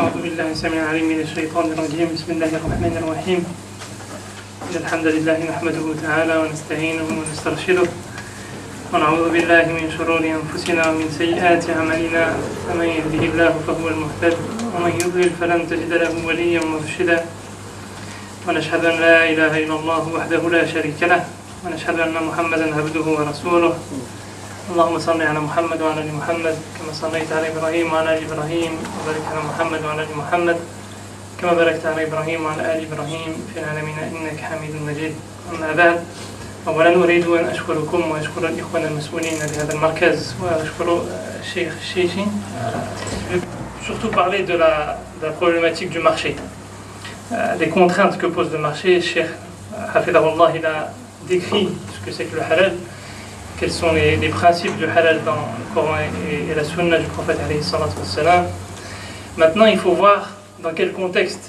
أعوذ بالله السميع العليم من الشيطان الرجيم بسم الله الرحمن الرحيم إن الحمد لله نحمده تعالى ونستعينه ونسترشده ونعوذ بالله من شرور أنفسنا ومن سيئات أعمالنا فمن يهده الله فهو المهتد ومن يضلل فلن تجد له وليا مرشدا ونشهد أن لا إله إلا الله وحده لا شريك له ونشهد أن محمدا عبده ورسوله اللهم صل على محمد وعلى ال محمد كما صليت على ابراهيم وعلى ال ابراهيم وبارك على محمد وعلى ال محمد كما باركت على ابراهيم وعلى ال ابراهيم في العالمين انك حميد مجيد. اما بعد اولا اريد ان اشكركم واشكر الاخوان المسؤولين لهذا المركز واشكر الشيخ الشيشي. Surtout parler de la problématique du marché, les contraintes que pose le marché. Cheikh Hafidahullah, il a décrit ce que c'est que le halal, quels sont les principes du halal dans le Coran et la sunna du prophète alayhi salatu wassalam. Maintenant, il faut voir dans quel contexte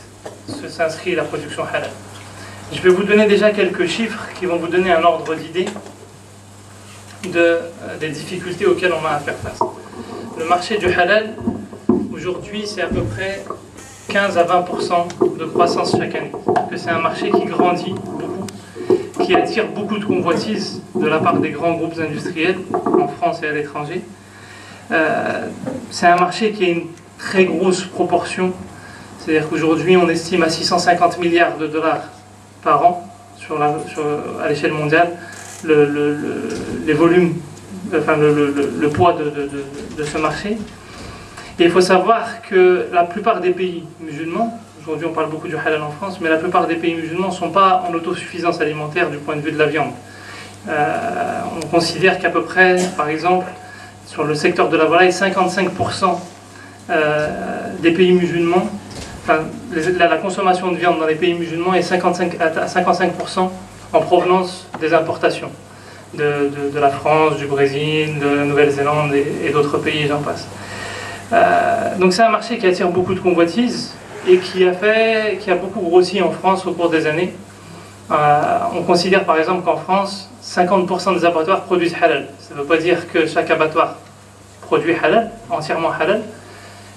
s'inscrit la production halal. Je vais vous donner déjà quelques chiffres qui vont vous donner un ordre d'idée des difficultés auxquelles on a à faire face. Le marché du halal, aujourd'hui, c'est à peu près 15 à 20% de croissance chaque année. C'est un marché qui grandit beaucoup, qui attire beaucoup de convoitises de la part des grands groupes industriels en France et à l'étranger. C'est un marché qui a une très grosse proportion, c'est-à-dire qu'aujourd'hui on estime à 650 milliards de dollars par an à l'échelle mondiale les volumes, enfin le poids de ce marché. Et il faut savoir que la plupart des pays musulmans, aujourd'hui on parle beaucoup du halal en France, mais la plupart des pays musulmans ne sont pas en autosuffisance alimentaire du point de vue de la viande. On considère qu'à peu près, par exemple, sur le secteur de la volaille, 55% des pays musulmans, enfin, la consommation de viande dans les pays musulmans est 55% en provenance des importations de la France, du Brésil, de la Nouvelle-Zélande et d'autres pays, j'en passe. Donc c'est un marché qui attire beaucoup de convoitises et qui a beaucoup grossi en France au cours des années. On considère par exemple qu'en France, 50% des abattoirs produisent halal. Ça ne veut pas dire que chaque abattoir produit halal, entièrement halal,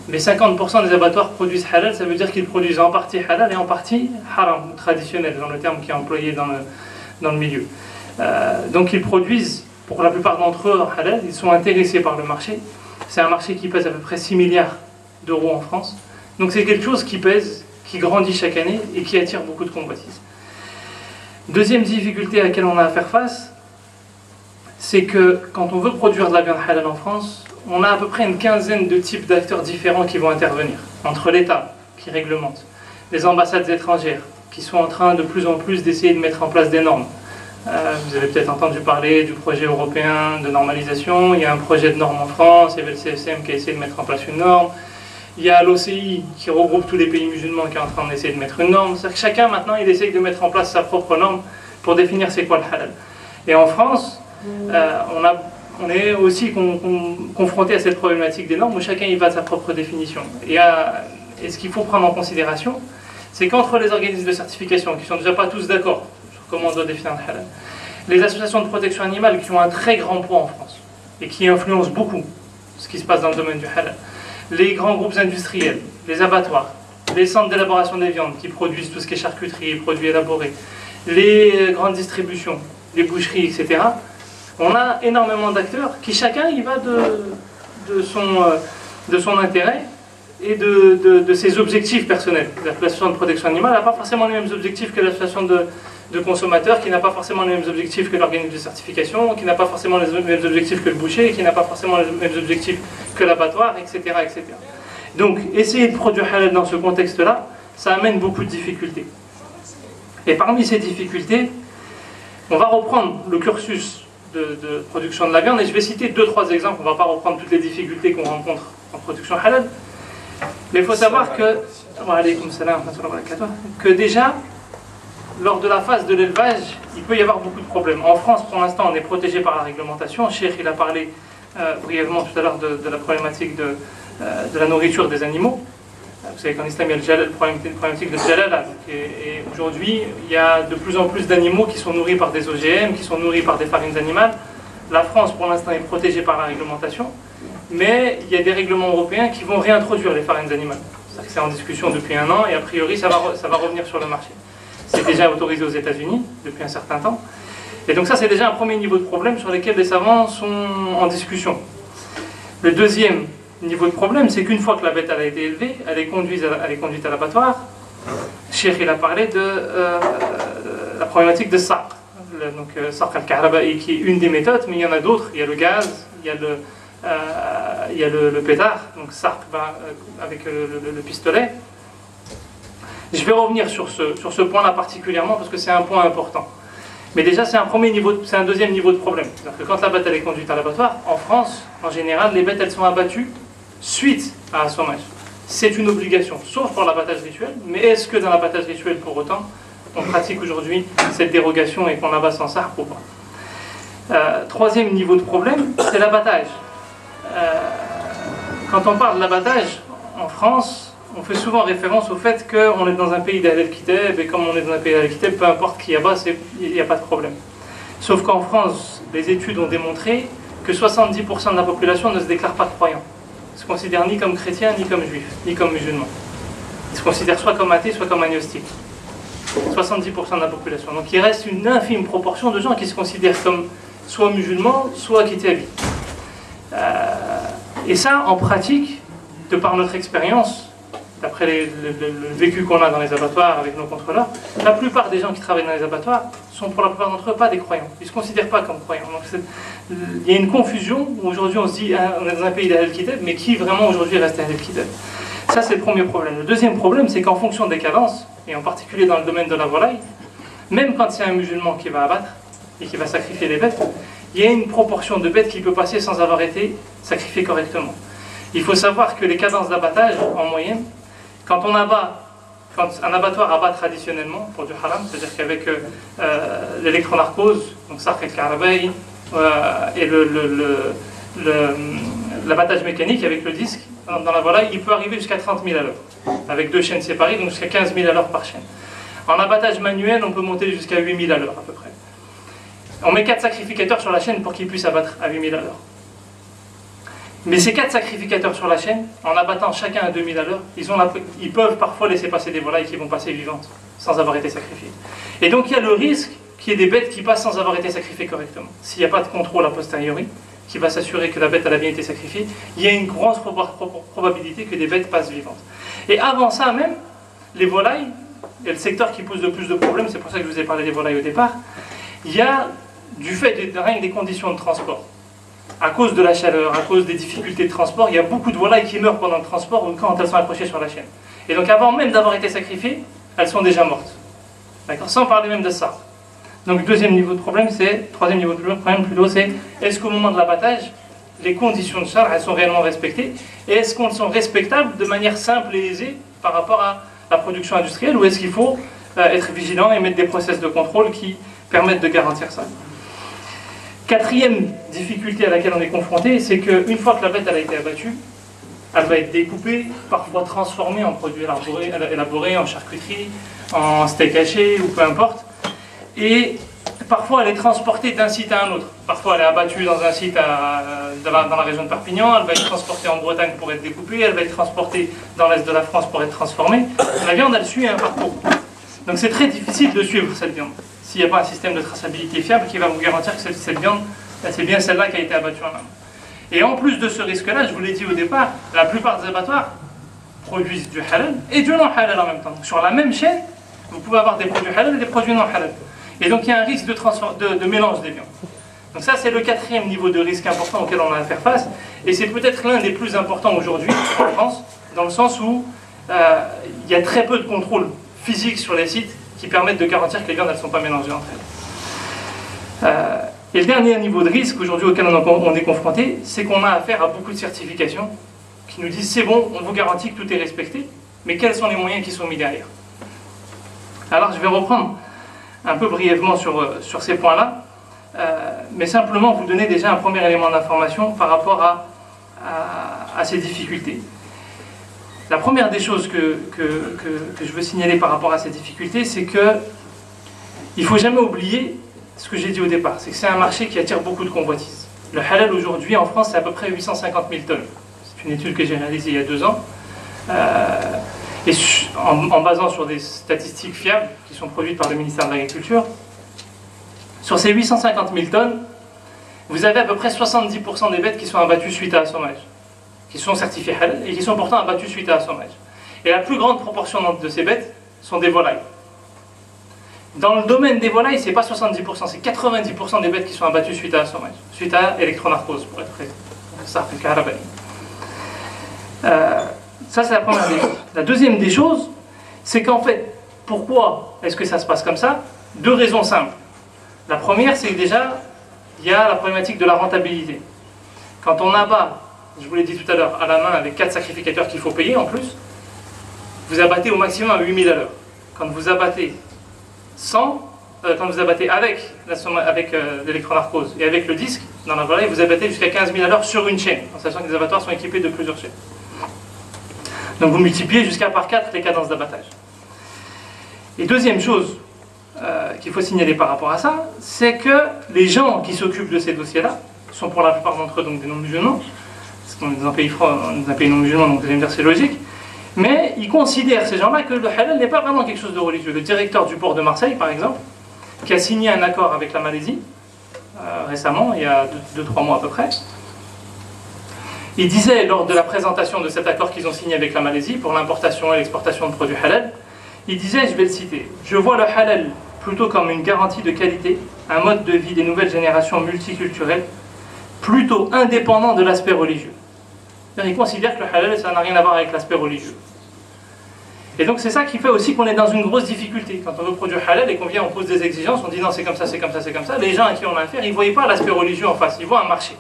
mais 50% des abattoirs produisent halal, ça veut dire qu'ils produisent en partie halal et en partie haram, ou traditionnel, dans le terme qui est employé dans le milieu. Donc ils produisent, pour la plupart d'entre eux, halal, ils sont intéressés par le marché. C'est un marché qui pèse à peu près 6 milliards d'euros en France. Donc c'est quelque chose qui pèse, qui grandit chaque année et qui attire beaucoup de convoitises. Deuxième difficulté à laquelle on a à faire face, c'est que quand on veut produire de la viande halal en France, on a à peu près une quinzaine de types d'acteurs différents qui vont intervenir. Entre l'État, qui réglemente, les ambassades étrangères, qui sont en train de plus en plus d'essayer de mettre en place des normes. Vous avez peut-être entendu parler du projet européen de normalisation. Il y a un projet de norme en France, il y avait le CSM qui a essayé de mettre en place une norme. Il y a l'OCI qui regroupe tous les pays musulmans qui est en train d'essayer de mettre une norme. C'est-à-dire que chacun maintenant il essaye de mettre en place sa propre norme pour définir c'est quoi le halal. Et en France, on est aussi confronté à cette problématique des normes où chacun y va de sa propre définition. Et ce qu'il faut prendre en considération, c'est qu'entre les organismes de certification qui ne sont déjà pas tous d'accord sur comment on doit définir le halal, les associations de protection animale qui ont un très grand poids en France et qui influencent beaucoup ce qui se passe dans le domaine du halal, les grands groupes industriels, les abattoirs, les centres d'élaboration des viandes qui produisent tout ce qui est charcuterie, produits élaborés, les grandes distributions, les boucheries, etc. On a énormément d'acteurs qui chacun y va de son intérêt et de ses objectifs personnels. L'association de protection animale n'a pas forcément les mêmes objectifs que l'association de consommateurs, qui n'a pas forcément les mêmes objectifs que l'organisme de certification, qui n'a pas forcément les mêmes objectifs que le boucher, qui n'a pas forcément les mêmes objectifs que l'abattoir, etc., etc. Donc, essayer de produire halal dans ce contexte-là, ça amène beaucoup de difficultés. Et parmi ces difficultés, on va reprendre le cursus de production de la viande, et je vais citer 2-3 exemples. On ne va pas reprendre toutes les difficultés qu'on rencontre en production halal, mais il faut savoir que déjà, lors de la phase de l'élevage, il peut y avoir beaucoup de problèmes. En France, pour l'instant, on est protégé par la réglementation. Cheikh, il a parlé brièvement tout à l'heure de la problématique de la nourriture des animaux. Vous savez qu'en islam, il y a le jalal, problématique de jalala. Et aujourd'hui, il y a de plus en plus d'animaux qui sont nourris par des OGM, qui sont nourris par des farines animales. La France, pour l'instant, est protégée par la réglementation. Mais il y a des règlements européens qui vont réintroduire les farines animales. C'est-à-dire que c'est en discussion depuis 1 an et a priori ça va revenir sur le marché. C'est déjà autorisé aux États-Unis depuis un certain temps. Et donc ça c'est déjà un premier niveau de problème sur lequel les savants sont en discussion. Le deuxième niveau de problème, c'est qu'une fois que la bête elle a été élevée, elle est conduite à l'abattoir. Cheikh il a parlé de la problématique de Saq. Donc Saq al-Kahraba'i qui est une des méthodes, mais il y en a d'autres. Il y a le gaz, il y a le pétard, donc Saq avec le pistolet. Je vais revenir sur ce point-là particulièrement parce que c'est un point important. Mais déjà c'est un deuxième niveau de problème. C'est-à-dire que quand la bête elle est conduite à l'abattoir, en France, en général, les bêtes elles sont abattues suite à assommage. C'est une obligation, sauf pour l'abattage rituel. Mais est-ce que dans l'abattage rituel, pour autant, on pratique aujourd'hui cette dérogation et qu'on abat sans sarf ou pas? Troisième niveau de problème, c'est l'abattage. Quand on parle de l'abattage, en France, on fait souvent référence au fait qu'on est dans un pays d'Ahl al-Kitab, et comme on est dans un pays d'Ahl al-Kitab, peu importe qui abat, il n'y a pas de problème. Sauf qu'en France, les études ont démontré que 70% de la population ne se déclare pas croyant. Ils ne se considèrent ni comme chrétiens, ni comme juifs, ni comme musulmans. Ils se considèrent soit comme athées, soit comme agnostiques. 70% de la population. Donc il reste une infime proportion de gens qui se considèrent comme soit musulmans, soit kitabites. Et ça, en pratique, de par notre expérience, d'après le vécu qu'on a dans les abattoirs avec nos contrôleurs, la plupart des gens qui travaillent dans les abattoirs sont pour la plupart d'entre eux pas des croyants. Ils ne se considèrent pas comme croyants. Donc il y a une confusion où aujourd'hui on se dit on est dans un pays d'Ahl al-Kitab, mais qui vraiment aujourd'hui reste Ahl al-Kitab? Ça c'est le premier problème. Le deuxième problème, c'est qu'en fonction des cadences, et en particulier dans le domaine de la volaille, même quand c'est un musulman qui va abattre et qui va sacrifier les bêtes, il y a une proportion de bêtes qui peut passer sans avoir été sacrifiées correctement. Il faut savoir que les cadences d'abattage, en moyenne, quand un abattoir abat traditionnellement pour du haram, c'est-à-dire qu'avec l'électronarcose, donc Saq al-Kahraba'i, et l'abattage mécanique avec le disque, dans la volaille, il peut arriver jusqu'à 30 000 à l'heure, avec 2 chaînes séparées, donc jusqu'à 15 000 à l'heure par chaîne. En abattage manuel, on peut monter jusqu'à 8 000 à l'heure à peu près. On met 4 sacrificateurs sur la chaîne pour qu'ils puissent abattre à 8 000 à l'heure. Mais ces 4 sacrificateurs sur la chaîne, en abattant chacun à 2 000 à l'heure, ils peuvent parfois laisser passer des volailles qui vont passer vivantes, sans avoir été sacrifiées. Et donc il y a le risque qu'il y ait des bêtes qui passent sans avoir été sacrifiées correctement. S'il n'y a pas de contrôle a posteriori, qui va s'assurer que la bête elle a bien été sacrifiée, il y a une grosse probabilité que des bêtes passent vivantes. Et avant ça même, les volailles, et le secteur qui pose le plus de problèmes, c'est pour ça que je vous ai parlé des volailles au départ, il y a, du fait des conditions de transport, à cause de la chaleur, à cause des difficultés de transport, il y a beaucoup de volailles qui meurent pendant le transport ou quand elles sont accrochées sur la chaîne. Et donc avant même d'avoir été sacrifiées, elles sont déjà mortes. D'accord ? Sans parler même de ça. Donc troisième niveau de problème, c'est est-ce qu'au moment de l'abattage, les conditions de char, elles sont réellement respectées? Et est-ce qu'elles sont respectables de manière simple et aisée par rapport à la production industrielle, ou est-ce qu'il faut être vigilant et mettre des process de contrôle qui permettent de garantir ça? Quatrième difficulté à laquelle on est confronté, c'est qu'une fois que la bête elle a été abattue, elle va être découpée, parfois transformée en produits élaborés, en charcuterie, en steak haché ou peu importe. Et parfois elle est transportée d'un site à un autre. Parfois elle est abattue dans un site dans la région de Perpignan, elle va être transportée en Bretagne pour être découpée, elle va être transportée dans l'est de la France pour être transformée. La viande elle suit un parcours. Donc c'est très difficile de suivre cette viande s'il n'y a pas un système de traçabilité fiable qui va vous garantir que cette viande, c'est bien celle-là qui a été abattue en amont. Et en plus de ce risque-là, je vous l'ai dit au départ, la plupart des abattoirs produisent du halal et du non halal en même temps. Donc sur la même chaîne, vous pouvez avoir des produits halal et des produits non halal. Et donc il y a un risque de mélange des viandes. Donc ça c'est le quatrième niveau de risque important auquel on a à faire face. Et c'est peut-être l'un des plus importants aujourd'hui en France, dans le sens où il y a très peu de contrôle physique sur les sites qui permettent de garantir que les viandes ne sont pas mélangées entre elles. Et le dernier niveau de risque aujourd'hui auquel on est confronté, c'est qu'on a affaire à beaucoup de certifications qui nous disent c'est bon, on vous garantit que tout est respecté, mais quels sont les moyens qui sont mis derrière? Alors je vais reprendre un peu brièvement sur ces points-là, mais simplement vous donner déjà un premier élément d'information par rapport à ces difficultés. La première des choses que je veux signaler par rapport à ces difficultés, c'est qu'il ne faut jamais oublier ce que j'ai dit au départ, c'est que c'est un marché qui attire beaucoup de convoitises. Le halal aujourd'hui en France, c'est à peu près 850 000 tonnes. C'est une étude que j'ai réalisée il y a 2 ans. Et en basant sur des statistiques fiables qui sont produites par le ministère de l'Agriculture, sur ces 850 000 tonnes, vous avez à peu près 70% des bêtes qui sont abattues suite à assommage, qui sont certifiées halal et qui sont pourtant abattues suite à assommage. Et la plus grande proportion de ces bêtes sont des volailles. Dans le domaine des volailles, c'est pas 70%, c'est 90% des bêtes qui sont abattues suite à assommage, suite à électronarcose, pour être précis. Ça, c'est la première des choses. La deuxième des choses, c'est qu'en fait, pourquoi est-ce que ça se passe comme ça? Deux raisons simples. La première, c'est que déjà, il y a la problématique de la rentabilité. Quand on abat, je vous l'ai dit tout à l'heure, à la main avec 4 sacrificateurs qu'il faut payer en plus, vous abattez au maximum à 8000 à l'heure. Quand vous abattez quand vous abattez avec l'électronarcose et avec le disque, dans la volaille, vous abattez jusqu'à 15 000 à l'heure sur une chaîne, en sachant que les abattoirs sont équipés de plusieurs chaînes. Donc vous multipliez jusqu'à par 4 les cadences d'abattage. Et deuxième chose qu'il faut signaler par rapport à ça, c'est que les gens qui s'occupent de ces dossiers-là sont pour la plupart d'entre eux donc des non-musulmans, parce qu'on est dans un pays non-musulman, donc vous allez me dire c'est logique, mais ils considèrent, ces gens-là, que le halal n'est pas vraiment quelque chose de religieux. Le directeur du port de Marseille, par exemple, qui a signé un accord avec la Malaisie, récemment, il y a 2-3 mois à peu près, il disait, lors de la présentation de cet accord qu'ils ont signé avec la Malaisie, pour l'importation et l'exportation de produits halal, il disait, je vais le citer, « Je vois le halal plutôt comme une garantie de qualité, un mode de vie des nouvelles générations multiculturelles, plutôt indépendant de l'aspect religieux. » Il considère que le halal, ça n'a rien à voir avec l'aspect religieux. Et donc c'est ça qui fait aussi qu'on est dans une grosse difficulté. Quand on veut produire halal et qu'on vient, on pose des exigences, on dit non c'est comme ça, c'est comme ça, c'est comme ça. Les gens à qui on a affaire, ils ne voient pas l'aspect religieux en face, ils voient un marché.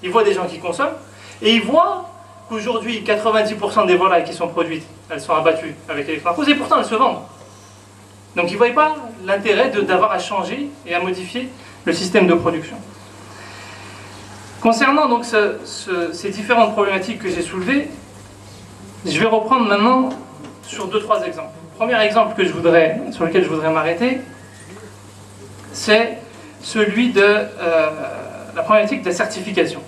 Ils voient des gens qui consomment, et ils voient qu'aujourd'hui 90% des volailles qui sont produites, elles sont abattues avec l'électronarcose, et pourtant elles se vendent. Donc ils ne voient pas l'intérêt d'avoir à changer et à modifier le système de production. Concernant donc ces différentes problématiques que j'ai soulevées, je vais reprendre maintenant sur 2-3 exemples. Le premier exemple sur lequel je voudrais m'arrêter, c'est celui de la problématique de la certification.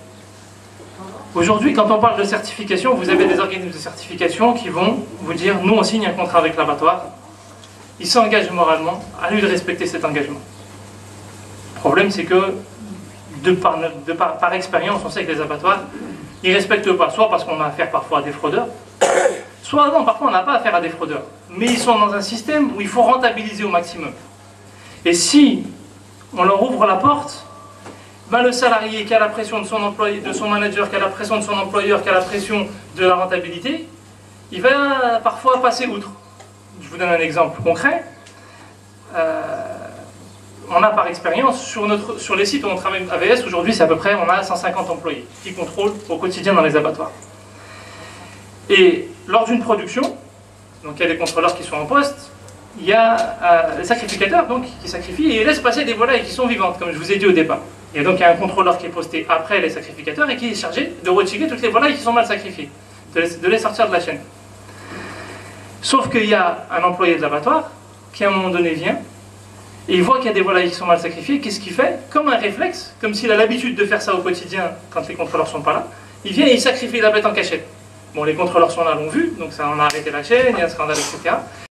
Aujourd'hui, quand on parle de certification, vous avez des organismes de certification qui vont vous dire « nous, on signe un contrat avec l'abattoir, ils s'engagent moralement, à lui de respecter cet engagement ». Le problème, c'est que par expérience, on sait que les abattoirs, ils ne respectent pas, soit parce qu'on a affaire parfois à des fraudeurs, soit non, parfois on n'a pas affaire à des fraudeurs, mais ils sont dans un système où il faut rentabiliser au maximum. Et si on leur ouvre la porte, ben le salarié qui a la pression de son employé, de son manager, qui a la pression de son employeur, qui a la pression de la rentabilité, il va parfois passer outre. Je vous donne un exemple concret. On a par expérience, sur les sites où on travaille AVS, aujourd'hui c'est à peu près, on a 150 employés qui contrôlent au quotidien dans les abattoirs. Et lors d'une production, donc il y a des contrôleurs qui sont en poste, il y a les sacrificateurs donc, qui sacrifient et ils laissent passer des volailles qui sont vivantes, comme je vous ai dit au départ. Et donc il y a un contrôleur qui est posté après les sacrificateurs et qui est chargé de rechecker toutes les volailles qui sont mal sacrifiées, de les sortir de la chaîne. Sauf qu'il y a un employé de l'abattoir qui à un moment donné vient et il voit qu'il y a des volailles qui sont mal sacrifiées. Qu'est-ce qu'il fait? Comme un réflexe, comme s'il a l'habitude de faire ça au quotidien quand les contrôleurs ne sont pas là, il vient et il sacrifie la bête en cachette. Bon, les contrôleurs sont là, l'ont vu, donc ça on a arrêté la chaîne, il y a un scandale, etc.